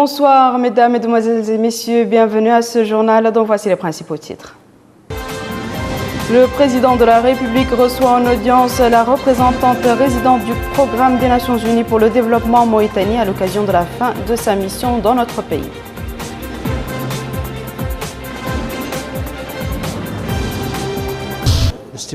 Bonsoir mesdames, mesdemoiselles et messieurs, bienvenue à ce journal dont voici les principaux titres. Le président de la République reçoit en audience la représentante résidente du programme des Nations Unies pour le développement en Mauritanie à l'occasion de la fin de sa mission dans notre pays.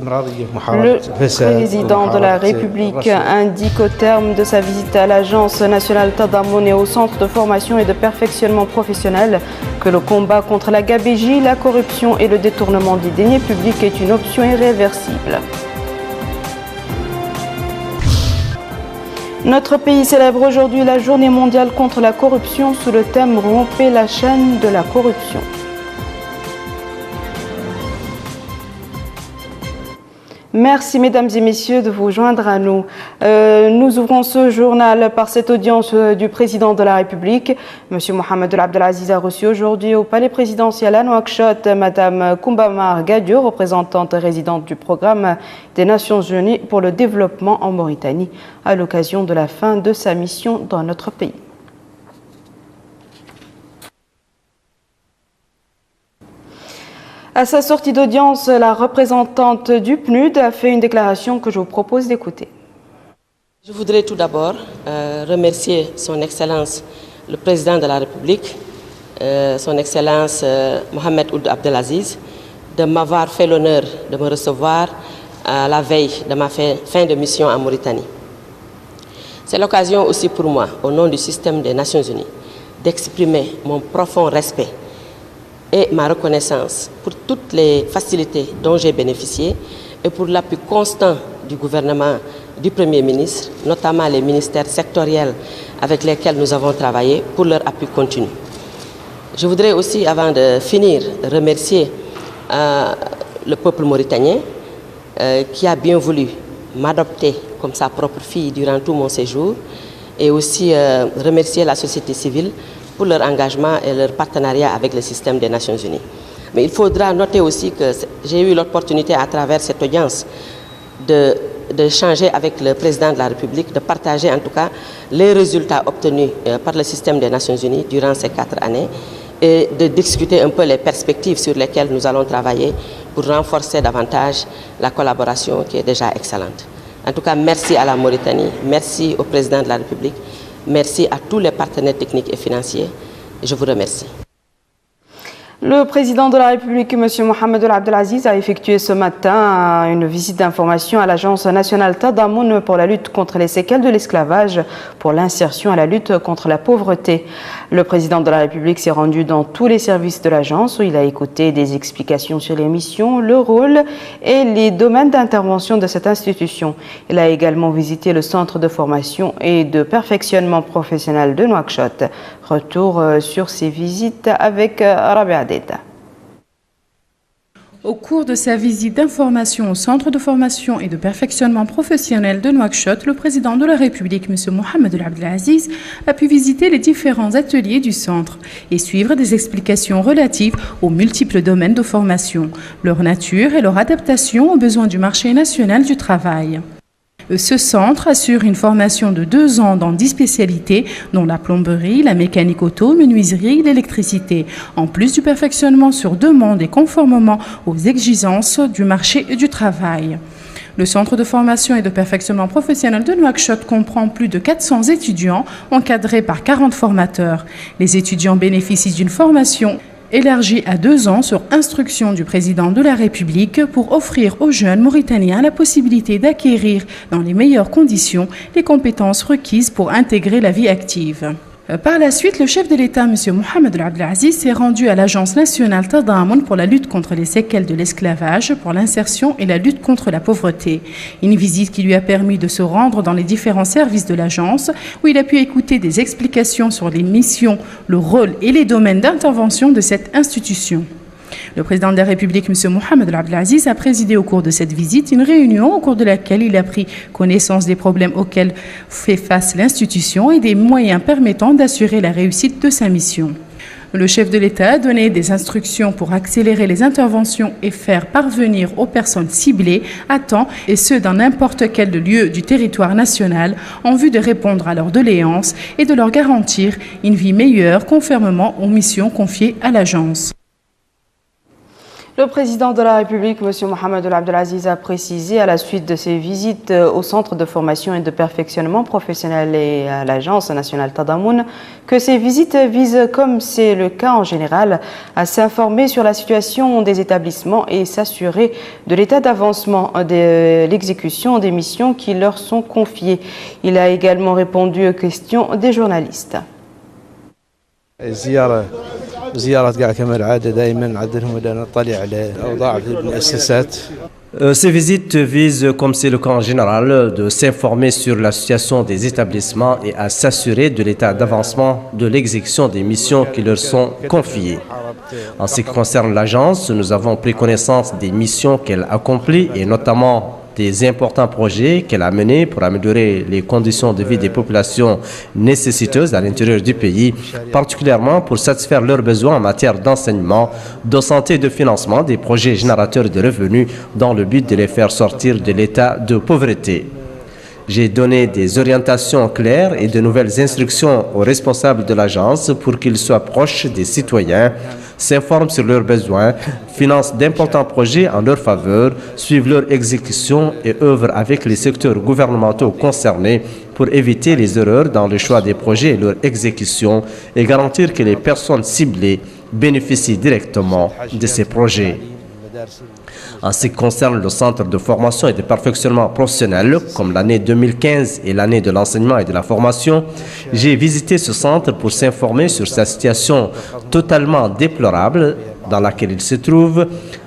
Le président de la République indique au terme de sa visite à l'Agence nationale Tadammoun et au centre de formation et de perfectionnement professionnel que le combat contre la gabegie, la corruption et le détournement des deniers publics est une option irréversible. Notre pays célèbre aujourd'hui la Journée mondiale contre la corruption sous le thème « Rompez la chaîne de la corruption ». Merci mesdames et messieurs de vous joindre à nous. Nous ouvrons ce journal par cette audience du président de la République. Monsieur Mohamed Abdelaziz a reçu aujourd'hui au palais présidentiel à Nouakchott Madame Koumba Gadio, représentante résidente du programme des Nations Unies pour le développement en Mauritanie, à l'occasion de la fin de sa mission dans notre pays. À sa sortie d'audience, la représentante du PNUD a fait une déclaration que je vous propose d'écouter. Je voudrais tout d'abord remercier son Excellence le Président de la République, son Excellence Mohamed Ould Abdelaziz, de m'avoir fait l'honneur de me recevoir à la veille de ma fin de mission en Mauritanie. C'est l'occasion aussi pour moi, au nom du système des Nations Unies, d'exprimer mon profond respect et ma reconnaissance pour toutes les facilités dont j'ai bénéficié et pour l'appui constant du gouvernement du Premier ministre, notamment les ministères sectoriels avec lesquels nous avons travaillé pour leur appui continu. Je voudrais aussi, avant de finir, remercier le peuple mauritanien qui a bien voulu m'adopter comme sa propre fille durant tout mon séjour et aussi remercier la société civile pour leur engagement et leur partenariat avec le système des Nations Unies. Mais il faudra noter aussi que j'ai eu l'opportunité à travers cette audience d'échanger avec le président de la République, de partager en tout cas les résultats obtenus par le système des Nations Unies durant ces 4 années et de discuter un peu les perspectives sur lesquelles nous allons travailler pour renforcer davantage la collaboration qui est déjà excellente. En tout cas, merci à la Mauritanie, merci au président de la République. Merci à tous les partenaires techniques et financiers. Je vous remercie. Le président de la République, M. Mohamed Abdelaziz, a effectué ce matin une visite d'information à l'Agence nationale Tadammoun pour la lutte contre les séquelles de l'esclavage, pour l'insertion à la lutte contre la pauvreté. Le président de la République s'est rendu dans tous les services de l'agence où il a écouté des explications sur les missions, le rôle et les domaines d'intervention de cette institution. Il a également visité le centre de formation et de perfectionnement professionnel de Nouakchott. Retour sur ces visites avec Rabia Deta. Au cours de sa visite d'information au centre de formation et de perfectionnement professionnel de Nouakchott, le président de la République, M. Mohamed Abdelaziz, a pu visiter les différents ateliers du centre et suivre des explications relatives aux multiples domaines de formation, leur nature et leur adaptation aux besoins du marché national du travail. Ce centre assure une formation de 2 ans dans 10 spécialités, dont la plomberie, la mécanique auto, menuiserie, l'électricité, en plus du perfectionnement sur demande et conformément aux exigences du marché du travail. Le centre de formation et de perfectionnement professionnel de Nouakchott comprend plus de 400 étudiants encadrés par 40 formateurs. Les étudiants bénéficient d'une formation élargie à 2 ans sur instruction du président de la République pour offrir aux jeunes Mauritaniens la possibilité d'acquérir dans les meilleures conditions les compétences requises pour intégrer la vie active. Par la suite, le chef de l'État, M. Mohamed Abdelaziz, s'est rendu à l'Agence nationale Tadammoun pour la lutte contre les séquelles de l'esclavage, pour l'insertion et la lutte contre la pauvreté. Une visite qui lui a permis de se rendre dans les différents services de l'agence, où il a pu écouter des explications sur les missions, le rôle et les domaines d'intervention de cette institution. Le président de la République, M. Mohamed Abdelaziz, a présidé au cours de cette visite une réunion au cours de laquelle il a pris connaissance des problèmes auxquels fait face l'institution et des moyens permettant d'assurer la réussite de sa mission. Le chef de l'État a donné des instructions pour accélérer les interventions et faire parvenir aux personnes ciblées à temps, et ce dans n'importe quel lieu du territoire national, en vue de répondre à leurs doléances et de leur garantir une vie meilleure conformément aux missions confiées à l'agence. Le président de la République, M. Mohamed Abdelaziz, a précisé à la suite de ses visites au centre de formation et de perfectionnement professionnel et à l'Agence nationale Tadamoun que ces visites visent, comme c'est le cas en général, à s'informer sur la situation des établissements et s'assurer de l'état d'avancement de l'exécution des missions qui leur sont confiées. Il a également répondu aux questions des journalistes. Ces visites visent, comme c'est le cas en général, de s'informer sur la situation des établissements et à s'assurer de l'état d'avancement de l'exécution des missions qui leur sont confiées. En ce qui concerne l'agence, nous avons pris connaissance des missions qu'elle accomplit et notamment des importants projets qu'elle a menés pour améliorer les conditions de vie des populations nécessiteuses à l'intérieur du pays, particulièrement pour satisfaire leurs besoins en matière d'enseignement, de santé et de financement des projets générateurs de revenus dans le but de les faire sortir de l'état de pauvreté. J'ai donné des orientations claires et de nouvelles instructions aux responsables de l'agence pour qu'ils soient proches des citoyens, s'informent sur leurs besoins, financent d'importants projets en leur faveur, suivent leur exécution et œuvrent avec les secteurs gouvernementaux concernés pour éviter les erreurs dans le choix des projets et leur exécution et garantir que les personnes ciblées bénéficient directement de ces projets. En ce qui concerne le centre de formation et de perfectionnement professionnel, comme l'année 2015 et l'année de l'enseignement et de la formation, j'ai visité ce centre pour s'informer sur sa situation totalement déplorable dans laquelle il se trouve.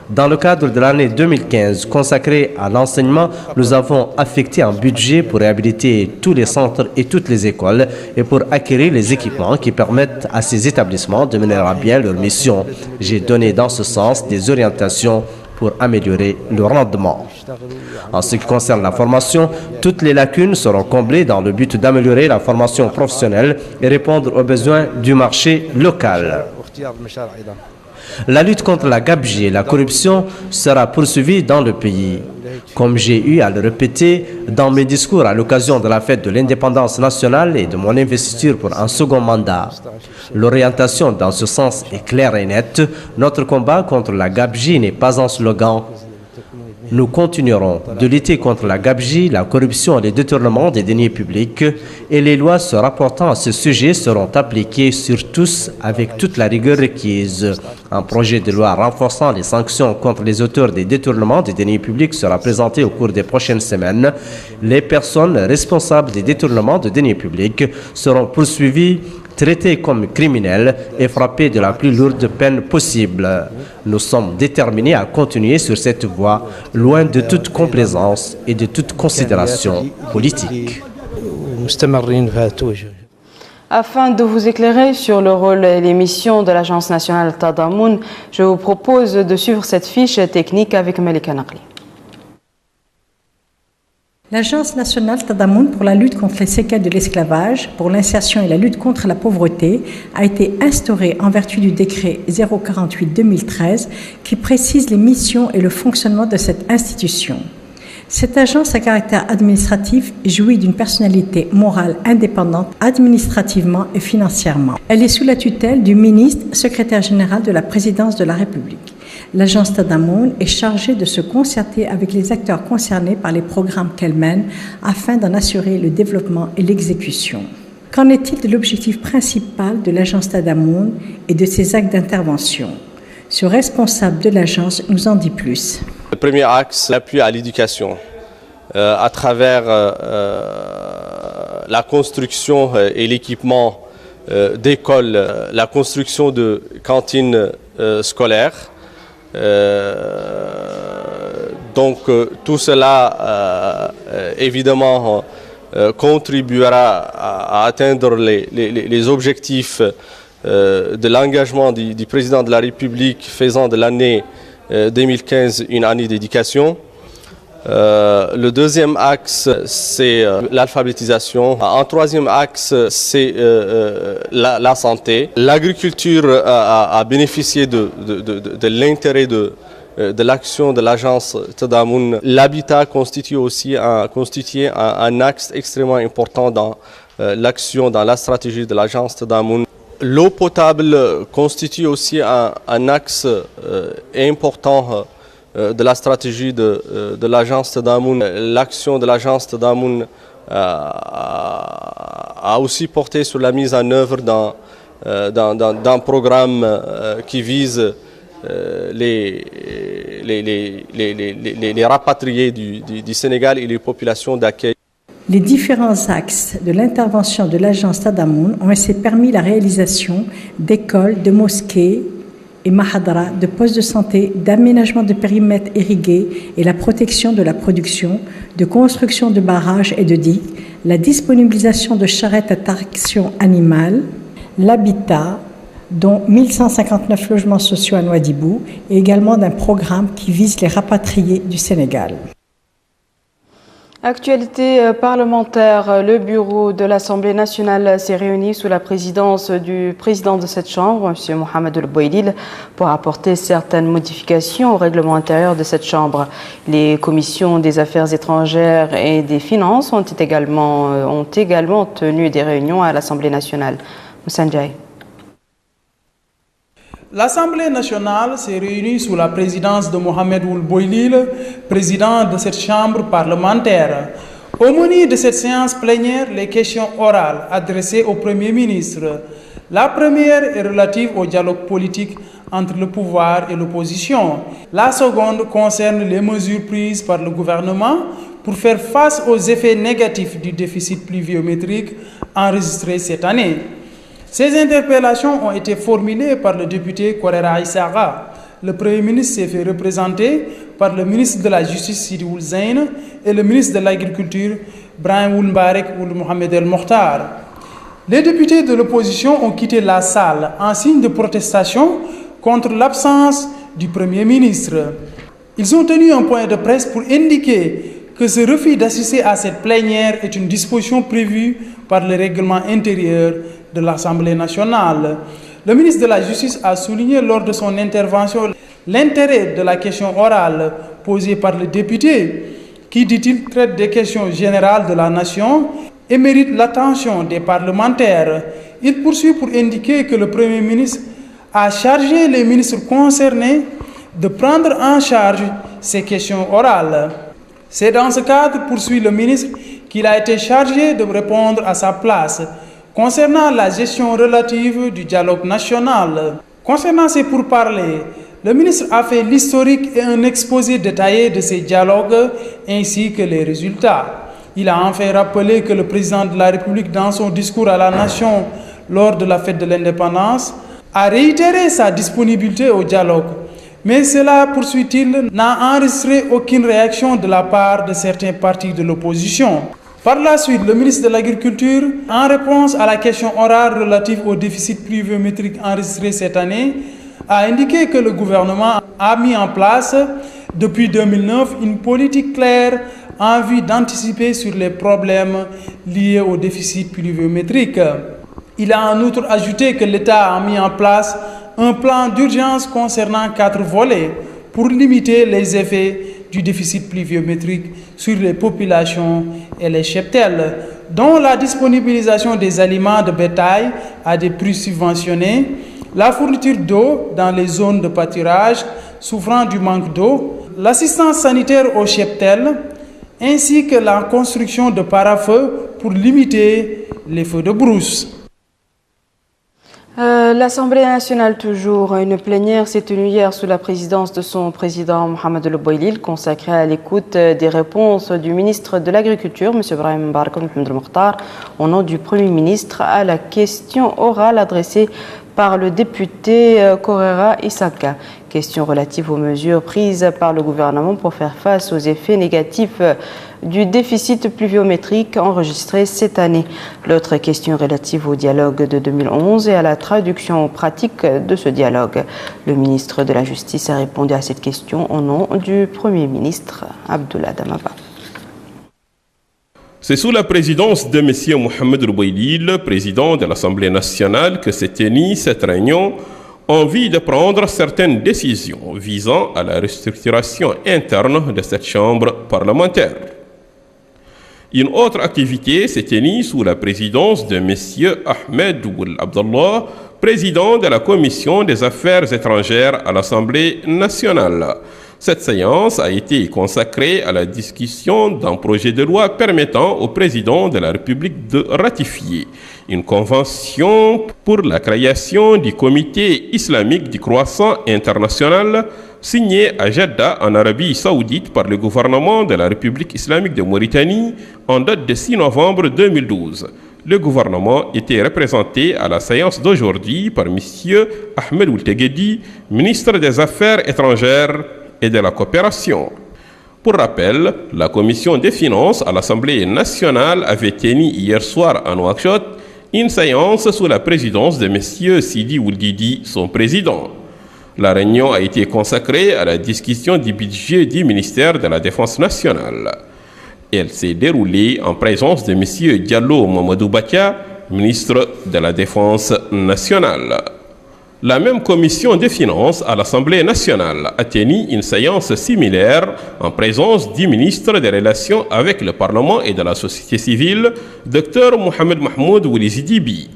Dans le cadre de l'année 2015 consacrée à l'enseignement, nous avons affecté un budget pour réhabiliter tous les centres et toutes les écoles et pour acquérir les équipements qui permettent à ces établissements de mener à bien leur mission. J'ai donné dans ce sens des orientations pour améliorer le rendement. En ce qui concerne la formation, toutes les lacunes seront comblées dans le but d'améliorer la formation professionnelle et répondre aux besoins du marché local. La lutte contre la gabegie et la corruption sera poursuivie dans le pays. Comme j'ai eu à le répéter dans mes discours à l'occasion de la fête de l'indépendance nationale et de mon investiture pour un second mandat, l'orientation dans ce sens est claire et nette. Notre combat contre la gabegie n'est pas un slogan. Nous continuerons de lutter contre la gabegie, la corruption et les détournements des deniers publics et les lois se rapportant à ce sujet seront appliquées sur tous avec toute la rigueur requise. Un projet de loi renforçant les sanctions contre les auteurs des détournements des deniers publics sera présenté au cours des prochaines semaines. Les personnes responsables des détournements de deniers publics seront poursuivies, traités comme criminels et frappés de la plus lourde peine possible. Nous sommes déterminés à continuer sur cette voie, loin de toute complaisance et de toute considération politique. Afin de vous éclairer sur le rôle et les missions de l'Agence nationale Tadamoun, je vous propose de suivre cette fiche technique avec Malika Naqli. L'Agence nationale Tadamoun pour la lutte contre les séquelles de l'esclavage, pour l'insertion et la lutte contre la pauvreté a été instaurée en vertu du décret 048-2013 qui précise les missions et le fonctionnement de cette institution. Cette agence à caractère administratif jouit d'une personnalité morale indépendante administrativement et financièrement. Elle est sous la tutelle du ministre, secrétaire général de la présidence de la République. L'agence Tadamoun est chargée de se concerter avec les acteurs concernés par les programmes qu'elle mène afin d'en assurer le développement et l'exécution. Qu'en est-il de l'objectif principal de l'agence Tadamoun et de ses actes d'intervention? Ce responsable de l'agence nous en dit plus. Le premier axe, l'appui à l'éducation, à travers la construction et l'équipement d'écoles, la construction de cantines scolaires. Donc tout cela évidemment contribuera à atteindre les objectifs de l'engagement du président de la République faisant de l'année 2015 une année d'éducation. Le deuxième axe, c'est l'alphabétisation. Un troisième axe, c'est la santé. L'agriculture a bénéficié de l'intérêt de l'action de l'agence Tadammoun. L'habitat constitue aussi un axe extrêmement important dans l'action, dans la stratégie de l'agence Tadammoun. L'eau potable constitue aussi un axe important de la stratégie de l'agence Tadammoun. L'action de l'agence Tadammoun a aussi porté sur la mise en œuvre d'un programme qui vise les rapatriés du Sénégal et les populations d'accueil. Les différents axes de l'intervention de l'agence Tadammoun ont ainsi permis la réalisation d'écoles, de mosquées et mahadara, de postes de santé, d'aménagement de périmètres irrigués et la protection de la production, de construction de barrages et de digues, la disponibilisation de charrettes à traction animale, l'habitat, dont 1159 logements sociaux à Nouadhibou, et également d'un programme qui vise les rapatriés du Sénégal. Actualité parlementaire, le bureau de l'Assemblée nationale s'est réuni sous la présidence du président de cette chambre, M. Mohamed Ould-Boilil, pour apporter certaines modifications au règlement intérieur de cette chambre. Les commissions des affaires étrangères et des finances ont également tenu des réunions à l'Assemblée nationale. Moussa Ndiaye. L'Assemblée nationale s'est réunie sous la présidence de Mohamed Ould-Boilil, président de cette chambre parlementaire. Au menu de cette séance plénière, les questions orales adressées au Premier ministre. La première est relative au dialogue politique entre le pouvoir et l'opposition. La seconde concerne les mesures prises par le gouvernement pour faire face aux effets négatifs du déficit pluviométrique enregistré cette année. Ces interpellations ont été formulées par le député Korera Issara. Le Premier ministre s'est fait représenter par le ministre de la Justice Sidi Ould Zeine et le ministre de l'Agriculture Brahim Ould Mbarek Ould Mohamed El Mokhtar. Les députés de l'opposition ont quitté la salle en signe de protestation contre l'absence du Premier ministre. Ils ont tenu un point de presse pour indiquer que ce refus d'assister à cette plénière est une disposition prévue par le règlement intérieur de l'Assemblée nationale. Le ministre de la Justice a souligné lors de son intervention l'intérêt de la question orale posée par le député, qui, dit-il, traite des questions générales de la nation et mérite l'attention des parlementaires. Il poursuit pour indiquer que le Premier ministre a chargé les ministres concernés de prendre en charge ces questions orales. C'est dans ce cadre, poursuit le ministre, qu'il a été chargé de répondre à sa place concernant la gestion relative du dialogue national. Concernant ces pourparlers, le ministre a fait l'historique et un exposé détaillé de ces dialogues ainsi que les résultats. Il a enfin rappelé que le président de la République, dans son discours à la nation lors de la fête de l'indépendance, a réitéré sa disponibilité au dialogue. Mais cela, poursuit-il, n'a enregistré aucune réaction de la part de certains partis de l'opposition. Par la suite, le ministre de l'Agriculture, en réponse à la question orale relative au déficit pluviométrique enregistré cette année, a indiqué que le gouvernement a mis en place, depuis 2009, une politique claire en vue d'anticiper sur les problèmes liés au déficit pluviométrique. Il a en outre ajouté que l'État a mis en place un plan d'urgence concernant 4 volets pour limiter les effets du déficit pluviométrique sur les populations et les cheptels, dont la disponibilisation des aliments de bétail à des prix subventionnés, la fourniture d'eau dans les zones de pâturage souffrant du manque d'eau, l'assistance sanitaire aux cheptels, ainsi que la construction de parafeux pour limiter les feux de brousse. L'Assemblée nationale, toujours, une plénière s'est tenue hier sous la présidence de son président Mohamed Ould-Boilil, consacrée à l'écoute des réponses du ministre de l'Agriculture, M. Brahim Mbarek Ould Mohamed El Mokhtar, au nom du Premier ministre, à la question orale adressée par le député Correra Isaka. Question relative aux mesures prises par le gouvernement pour faire face aux effets négatifs du déficit pluviométrique enregistré cette année. L'autre question relative au dialogue de 2011 et à la traduction pratique de ce dialogue. Le ministre de la Justice a répondu à cette question au nom du Premier ministre Abdoulaye Damaba. C'est sous la présidence de M. Mohamed Roubaïlil, président de l'Assemblée nationale, que s'est tenue cette réunion en vue de prendre certaines décisions visant à la restructuration interne de cette chambre parlementaire. Une autre activité s'est tenue sous la présidence de M. Ahmed Ould Abdallah, président de la Commission des Affaires étrangères à l'Assemblée nationale. Cette séance a été consacrée à la discussion d'un projet de loi permettant au président de la République de ratifier une convention pour la création du Comité islamique du croissant international signée à Jeddah en Arabie Saoudite par le gouvernement de la République islamique de Mauritanie en date de 6 novembre 2012. Le gouvernement était représenté à la séance d'aujourd'hui par M. Ahmed Ould Teguedi, ministre des Affaires étrangères et de la coopération. Pour rappel, la commission des finances à l'Assemblée nationale avait tenu hier soir à Nouakchott une séance sous la présidence de M. Sidi Ould Didi, son président. La réunion a été consacrée à la discussion du budget du ministère de la Défense nationale. Elle s'est déroulée en présence de M. Diallo Mamadou Batia, ministre de la Défense nationale. La même commission des finances à l'Assemblée nationale a tenu une séance similaire en présence du ministre des Relations avec le Parlement et de la société civile, Dr Mohamed Mahmoud Oulizidibi.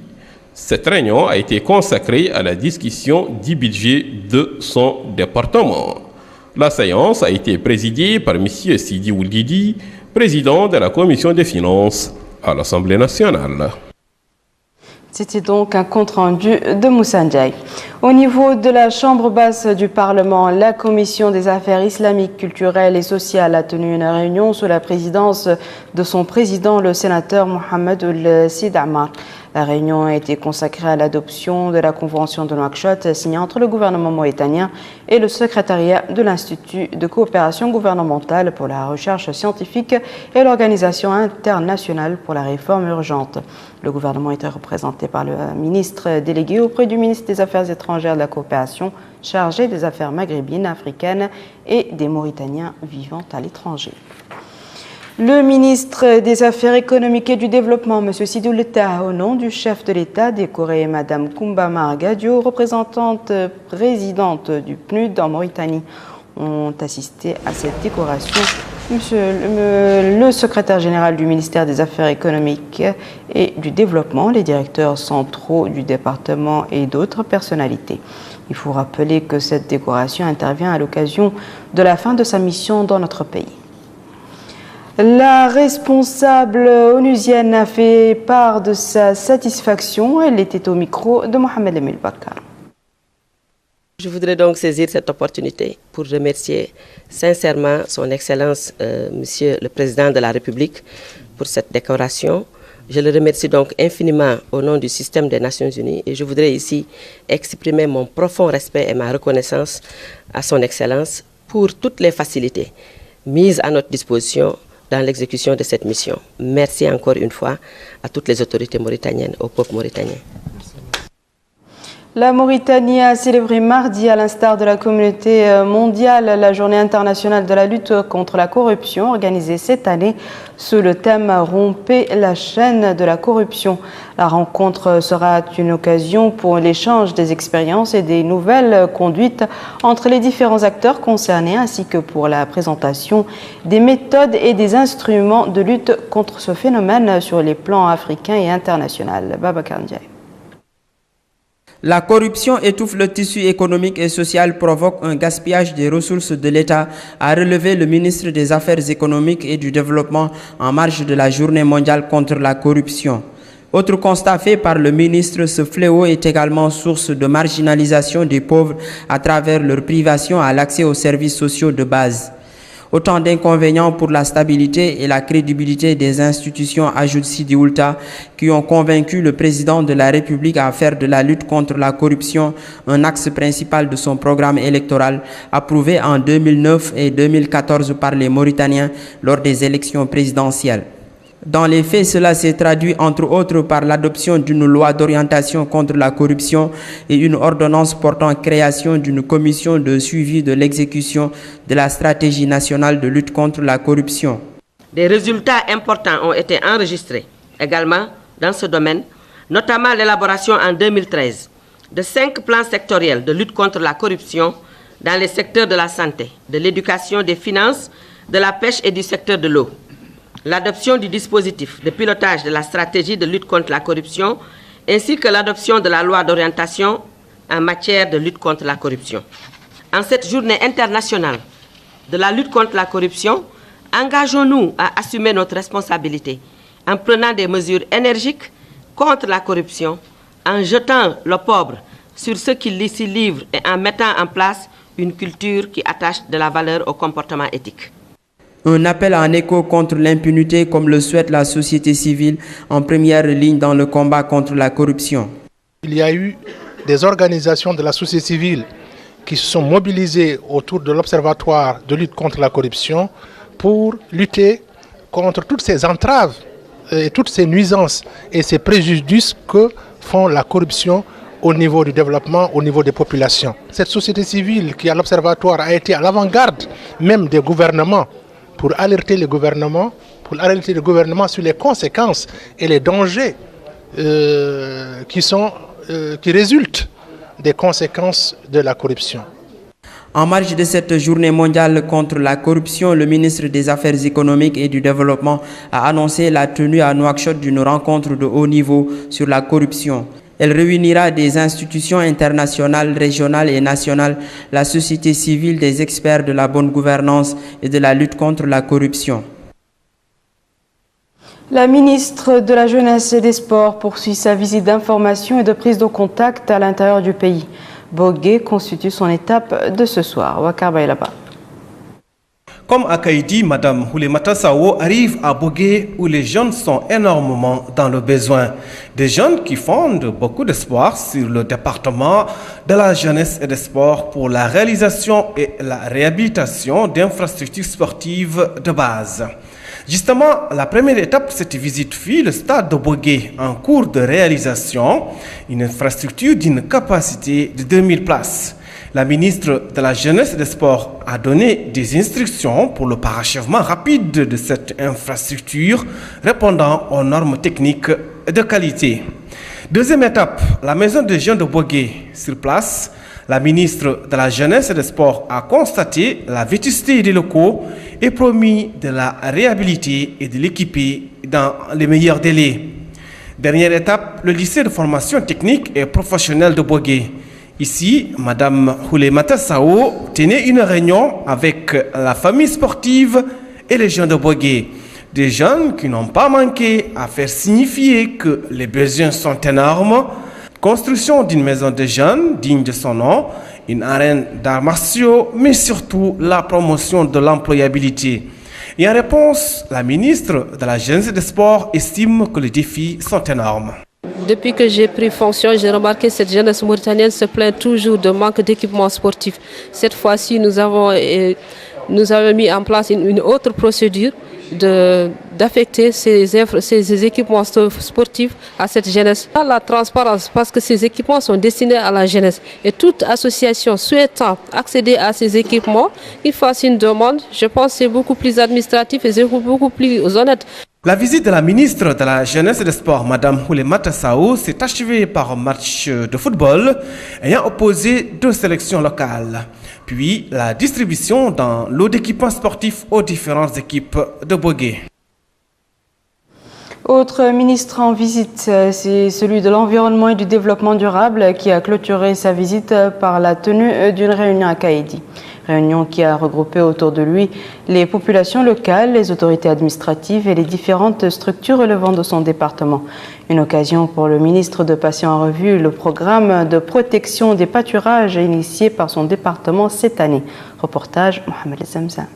Cette réunion a été consacrée à la discussion du budget de son département. La séance a été présidée par M. Sidi Ould Didi, président de la commission des finances à l'Assemblée nationale. C'était donc un compte-rendu de Moussa Ndiaye. Au niveau de la Chambre basse du Parlement, la Commission des affaires islamiques, culturelles et sociales a tenu une réunion sous la présidence de son président, le sénateur Mohamed Ould Sid Ammar. La réunion a été consacrée à l'adoption de la Convention de Nouakchott signée entre le gouvernement mauritanien et le secrétariat de l'Institut de coopération gouvernementale pour la recherche scientifique et l'Organisation internationale pour la réforme urgente. Le gouvernement était représenté par le ministre délégué auprès du ministre des Affaires étrangères de la coopération, chargé des affaires maghrébines, africaines et des Mauritaniens vivant à l'étranger. Le ministre des Affaires économiques et du Développement, M. Sidou Letta, au nom du chef de l'État, décoré Mme Koumba Margadio, représentante présidente du PNUD en Mauritanie, ont assisté à cette décoration. Le secrétaire général du ministère des Affaires économiques et du Développement, les directeurs centraux du département et d'autres personnalités. Il faut rappeler que cette décoration intervient à l'occasion de la fin de sa mission dans notre pays. La responsable onusienne a fait part de sa satisfaction. Elle était au micro de Mohamed Emile Bakar. Je voudrais donc saisir cette opportunité pour remercier sincèrement son Excellence, Monsieur le Président de la République, pour cette décoration. Je le remercie donc infiniment au nom du système des Nations Unies et je voudrais ici exprimer mon profond respect et ma reconnaissance à son Excellence pour toutes les facilités mises à notre disposition dans l'exécution de cette mission. Merci encore une fois à toutes les autorités mauritaniennes, au peuple mauritanien. La Mauritanie a célébré mardi, à l'instar de la communauté mondiale, la journée internationale de la lutte contre la corruption, organisée cette année sous le thème « Rompez la chaîne de la corruption ». La rencontre sera une occasion pour l'échange des expériences et des nouvelles conduites entre les différents acteurs concernés, ainsi que pour la présentation des méthodes et des instruments de lutte contre ce phénomène sur les plans africains et internationaux. Babacar Ndiaye. La corruption étouffe le tissu économique et social, provoque un gaspillage des ressources de l'État, a relevé le ministre des Affaires économiques et du Développement en marge de la Journée mondiale contre la corruption. Autre constat fait par le ministre, ce fléau est également source de marginalisation des pauvres à travers leur privation à l'accès aux services sociaux de base. Autant d'inconvénients pour la stabilité et la crédibilité des institutions, ajoute Sidi Oulta, qui ont convaincu le président de la République à faire de la lutte contre la corruption un axe principal de son programme électoral, approuvé en 2009 et 2014 par les Mauritaniens lors des élections présidentielles. Dans les faits, cela s'est traduit entre autres par l'adoption d'une loi d'orientation contre la corruption et une ordonnance portant création d'une commission de suivi de l'exécution de la stratégie nationale de lutte contre la corruption. Des résultats importants ont été enregistrés également dans ce domaine, notamment l'élaboration en 2013 de 5 plans sectoriels de lutte contre la corruption dans les secteurs de la santé, de l'éducation, des finances, de la pêche et du secteur de l'eau. L'adoption du dispositif de pilotage de la stratégie de lutte contre la corruption, ainsi que l'adoption de la loi d'orientation en matière de lutte contre la corruption. En cette journée internationale de la lutte contre la corruption, engageons-nous à assumer notre responsabilité en prenant des mesures énergiques contre la corruption, en jetant l'opprobre sur ceux qui s'y livrent et en mettant en place une culture qui attache de la valeur au comportement éthique. Un appel en écho contre l'impunité comme le souhaite la société civile en première ligne dans le combat contre la corruption. Il y a eu des organisations de la société civile qui se sont mobilisées autour de l'Observatoire de lutte contre la corruption pour lutter contre toutes ces entraves et toutes ces nuisances et ces préjudices que font la corruption au niveau du développement, au niveau des populations. Cette société civile qui à l'Observatoire a été à l'avant-garde même des gouvernements pour alerter les gouvernements sur les conséquences et les dangers qui résultent des conséquences de la corruption. En marge de cette journée mondiale contre la corruption, le ministre des Affaires économiques et du Développement a annoncé la tenue à Nouakchott d'une rencontre de haut niveau sur la corruption. Elle réunira des institutions internationales, régionales et nationales, la société civile, des experts de la bonne gouvernance et de la lutte contre la corruption. La ministre de la Jeunesse et des Sports poursuit sa visite d'information et de prise de contact à l'intérieur du pays. Bogué constitue son étape de ce soir. Wakar Bailaba. Comme à Kaïdi, Mme Houlemata Sao arrive à Bogué où les jeunes sont énormément dans le besoin. Des jeunes qui fondent beaucoup d'espoir sur le département de la jeunesse et des sports pour la réalisation et la réhabilitation d'infrastructures sportives de base. Justement, la première étape de cette visite fut le stade de Bogué en cours de réalisation, une infrastructure d'une capacité de 2000 places. La ministre de la Jeunesse et des Sports a donné des instructions pour le parachèvement rapide de cette infrastructure répondant aux normes techniques de qualité. Deuxième étape, la maison des jeunes de Bogué. Sur place, la ministre de la Jeunesse et des Sports a constaté la vétusté des locaux et promis de la réhabiliter et de l'équiper dans les meilleurs délais. Dernière étape, le lycée de formation technique et professionnelle de Bogué. Ici, Mme Houlemata Sao tenait une réunion avec la famille sportive et les jeunes de Bogué. Des jeunes qui n'ont pas manqué à faire signifier que les besoins sont énormes. Construction d'une maison de jeunes digne de son nom, une arène d'arts martiaux, mais surtout la promotion de l'employabilité. Et en réponse, la ministre de la Jeunesse et des Sports estime que les défis sont énormes. Depuis que j'ai pris fonction, j'ai remarqué que cette jeunesse mauritanienne se plaint toujours de manque d'équipement sportif. Cette fois-ci, nous avons mis en place une autre procédure d'affecter ces équipements sportifs à cette jeunesse. La transparence, parce que ces équipements sont destinés à la jeunesse. Et toute association souhaitant accéder à ces équipements, il fasse une demande. Je pense que c'est beaucoup plus administratif et c'est beaucoup plus honnête. La visite de la ministre de la Jeunesse et des Sports, Mme Houlemata Sao, s'est achevée par un match de football ayant opposé 2 sélections locales. Puis la distribution dans lot d'équipements sportifs aux différentes équipes de Bogué. Autre ministre en visite, c'est celui de l'Environnement et du Développement durable qui a clôturé sa visite par la tenue d'une réunion à Kaïdi. Réunion qui a regroupé autour de lui les populations locales, les autorités administratives et les différentes structures relevant de son département. Une occasion pour le ministre de passer en revue le programme de protection des pâturages initié par son département cette année. Reportage Mohamed Zamzam.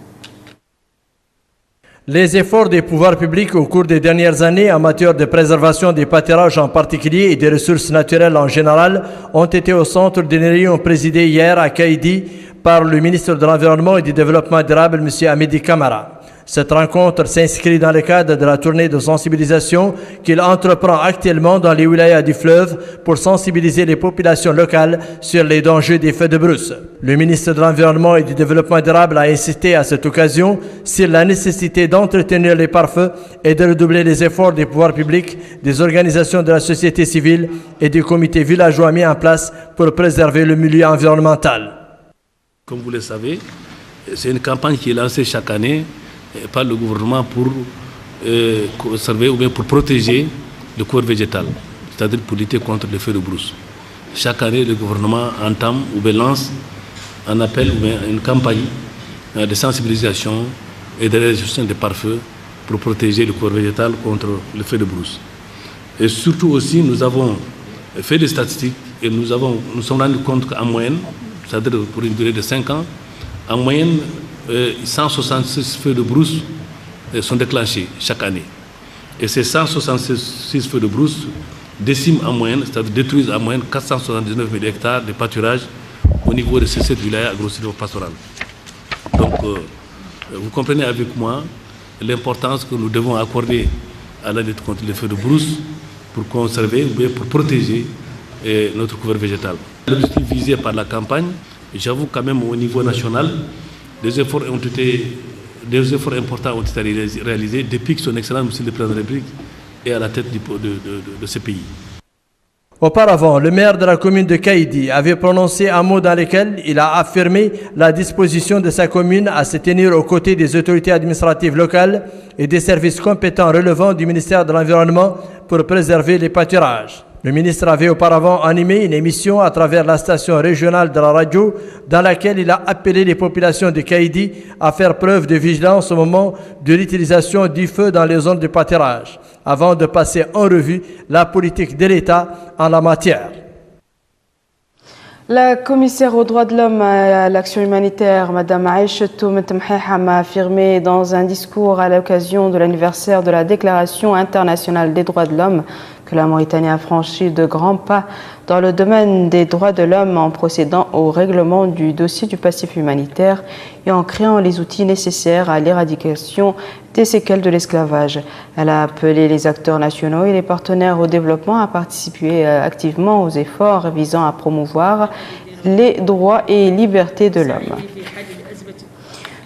Les efforts des pouvoirs publics au cours des dernières années en matière de préservation des pâturages en particulier et des ressources naturelles en général ont été au centre d'une réunion présidée hier à Kaïdi par le ministre de l'Environnement et du Développement durable, M. Hamidi Camara. Cette rencontre s'inscrit dans le cadre de la tournée de sensibilisation qu'il entreprend actuellement dans les wilayas du fleuve pour sensibiliser les populations locales sur les dangers des feux de brousse. Le ministre de l'Environnement et du Développement durable a insisté à cette occasion sur la nécessité d'entretenir les pare-feux et de redoubler les efforts des pouvoirs publics, des organisations de la société civile et des comités villageois mis en place pour préserver le milieu environnemental. Comme vous le savez, c'est une campagne qui est lancée chaque année par le gouvernement pour conserver ou bien pour protéger le couvert végétal, c'est-à-dire pour lutter contre les feux de brousse. Chaque année, le gouvernement entame ou bien lance un appel ou bien une campagne de sensibilisation et de gestion des pare-feux pour protéger le couvert végétal contre les feux de brousse. Et surtout aussi, nous avons fait des statistiques et nous sommes rendus compte qu'en moyenne, c'est-à-dire pour une durée de 5 ans, en moyenne, 166 feux de brousse sont déclenchés chaque année. Et ces 166 feux de brousse déciment en moyenne, c'est-à-dire détruisent en moyenne 479 000 hectares de pâturage au niveau de ces 7 wilayas agro-pastorales. Donc, vous comprenez avec moi l'importance que nous devons accorder à la lutte contre les feux de brousse pour conserver ou bien pour protéger notre couvert végétal. L'objectif visé par la campagne, j'avoue quand même au niveau national, des efforts importants ont été réalisés depuis que son Excellence, Monsieur le Président de la République, est à la tête de ce pays. Auparavant, le maire de la commune de Kaïdi avait prononcé un mot dans lequel il a affirmé la disposition de sa commune à se tenir aux côtés des autorités administratives locales et des services compétents relevant du ministère de l'Environnement pour préserver les pâturages. Le ministre avait auparavant animé une émission à travers la station régionale de la radio dans laquelle il a appelé les populations de Kaïdi à faire preuve de vigilance au moment de l'utilisation du feu dans les zones de pâturage, avant de passer en revue la politique de l'État en la matière. La commissaire aux droits de l'homme et à l'action humanitaire, Mme Aïchetou Metmheham, a affirmé dans un discours à l'occasion de l'anniversaire de la Déclaration internationale des droits de l'homme que la Mauritanie a franchi de grands pas dans le domaine des droits de l'homme en procédant au règlement du dossier du passif humanitaire et en créant les outils nécessaires à l'éradication des séquelles de l'esclavage. Elle a appelé les acteurs nationaux et les partenaires au développement à participer activement aux efforts visant à promouvoir les droits et libertés de l'homme.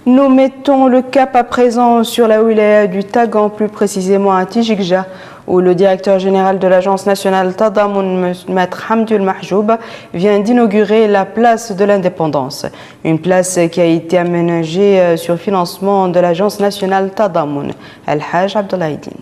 Nous mettons le cap à présent sur la wilaya du Tagan, plus précisément à Tijikja, où le directeur général de l'Agence nationale Tadamoun, M. Hamdoul Mahjoub, vient d'inaugurer la place de l'indépendance. Une place qui a été aménagée sur financement de l'Agence nationale Tadamoun. Al-Hajj Abdoulaïdine.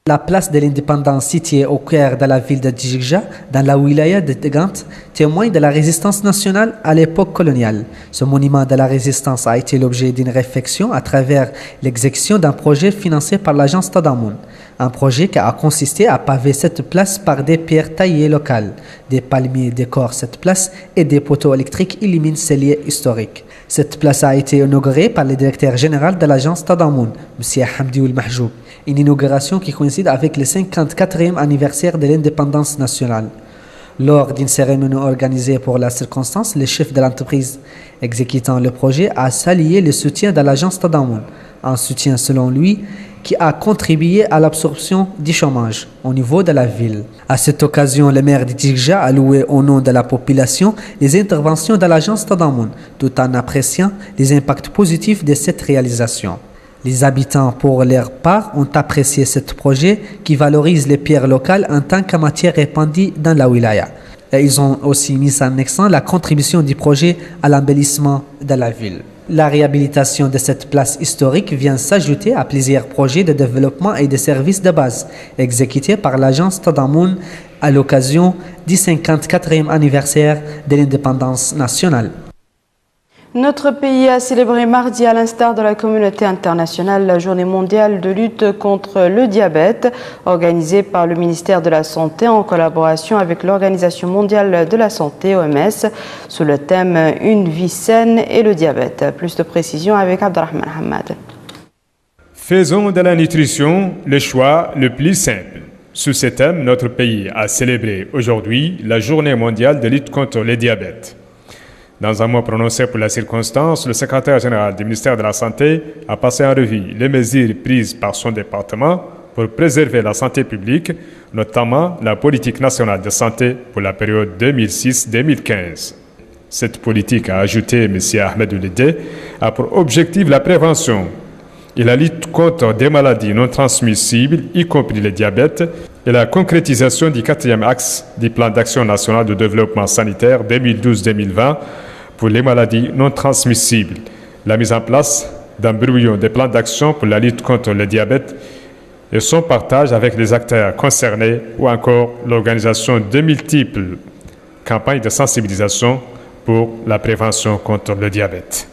La place de l'indépendance située au cœur de la ville de Tijikja, dans la wilaya de Tegant, témoigne de la résistance nationale à l'époque coloniale. Ce monument de la résistance a été l'objet d'une réflexion à travers l'exécution d'un projet financé par l'agence Tadamoun. Un projet qui a consisté à paver cette place par des pierres taillées locales. Des palmiers décorent cette place et des poteaux électriques illuminent ces lieux historiques. Cette place a été inaugurée par le directeur général de l'agence Tadamoun, M. Hamdoul Mahjoub. Une inauguration qui coïncide avec le 54e anniversaire de l'indépendance nationale. Lors d'une cérémonie organisée pour la circonstance, le chef de l'entreprise exécutant le projet a salué le soutien de l'agence Tadamoun, un soutien selon lui qui a contribué à l'absorption du chômage au niveau de la ville. À cette occasion, le maire de Tijikja a loué au nom de la population les interventions de l'agence Tadamoun, tout en appréciant les impacts positifs de cette réalisation. Les habitants, pour leur part, ont apprécié ce projet qui valorise les pierres locales en tant que matière répandue dans la wilaya. Et ils ont aussi mis en accent la contribution du projet à l'embellissement de la ville. La réhabilitation de cette place historique vient s'ajouter à plusieurs projets de développement et de services de base exécutés par l'agence Tadamoun à l'occasion du 54e anniversaire de l'indépendance nationale. Notre pays a célébré mardi, à l'instar de la communauté internationale, la journée mondiale de lutte contre le diabète, organisée par le ministère de la Santé en collaboration avec l'Organisation mondiale de la santé, OMS, sous le thème « Une vie saine et le diabète ». Plus de précisions avec Abdelrahman Hamad. Faisons de la nutrition le choix le plus simple. Sous ce thème, notre pays a célébré aujourd'hui la journée mondiale de lutte contre le diabète. Dans un mot prononcé pour la circonstance, le secrétaire général du ministère de la Santé a passé en revue les mesures prises par son département pour préserver la santé publique, notamment la politique nationale de santé pour la période 2006-2015. Cette politique, a ajouté M. Ahmed Oulidé, a pour objectif la prévention et la lutte contre des maladies non transmissibles, y compris le diabète, et la concrétisation du 4e axe du plan d'action national de développement sanitaire 2012-2020 pour les maladies non transmissibles, la mise en place d'un brouillon des plans d'action pour la lutte contre le diabète et son partage avec les acteurs concernés ou encore l'organisation de multiples campagnes de sensibilisation pour la prévention contre le diabète.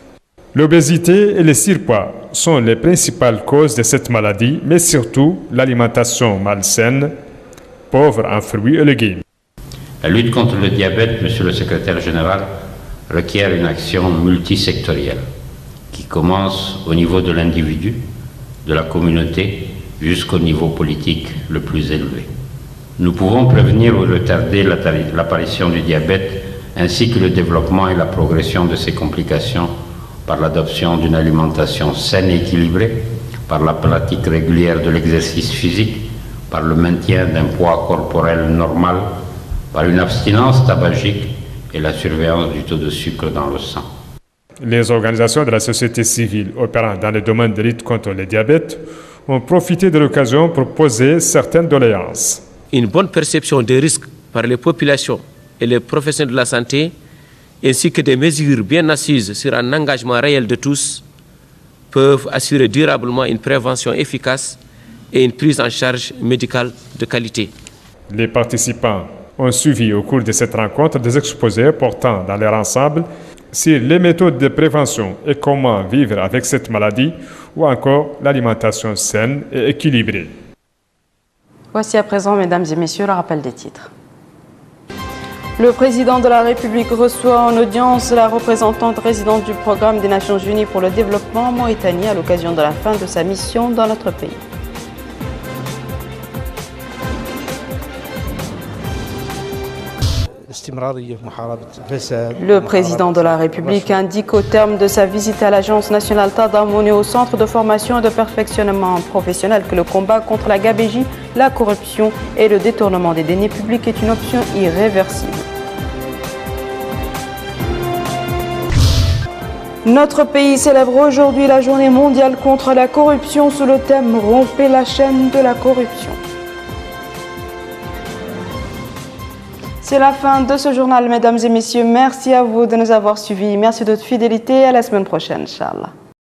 L'obésité et le surpoids sont les principales causes de cette maladie, mais surtout l'alimentation malsaine, pauvre en fruits et légumes. La lutte contre le diabète, Monsieur le Secrétaire général, requiert une action multisectorielle qui commence au niveau de l'individu, de la communauté, jusqu'au niveau politique le plus élevé. Nous pouvons prévenir ou retarder l'apparition du diabète ainsi que le développement et la progression de ses complications par l'adoption d'une alimentation saine et équilibrée, par la pratique régulière de l'exercice physique, par le maintien d'un poids corporel normal, par une abstinence tabagique et la surveillance du taux de sucre dans le sang. Les organisations de la société civile opérant dans le domaine de lutte contre le diabète ont profité de l'occasion pour poser certaines doléances. Une bonne perception des risques par les populations et les professionnels de la santé, ainsi que des mesures bien assises sur un engagement réel de tous, peuvent assurer durablement une prévention efficace et une prise en charge médicale de qualité. Les participants ont suivi au cours de cette rencontre des exposés portant dans leur ensemble sur les méthodes de prévention et comment vivre avec cette maladie ou encore l'alimentation saine et équilibrée. Voici à présent, mesdames et messieurs, le rappel des titres. Le président de la République reçoit en audience la représentante résidente du programme des Nations Unies pour le développement en Mauritanie à l'occasion de la fin de sa mission dans notre pays. Le président de la République indique au terme de sa visite à l'agence nationale Tadamoun et au centre de formation et de perfectionnement professionnel que le combat contre la gabégie, la corruption et le détournement des deniers publics est une option irréversible. Notre pays célèbre aujourd'hui la journée mondiale contre la corruption sous le thème « Rompez la chaîne de la corruption ». C'est la fin de ce journal, mesdames et messieurs. Merci à vous de nous avoir suivis. Merci de votre fidélité et à la semaine prochaine, Inch'Allah.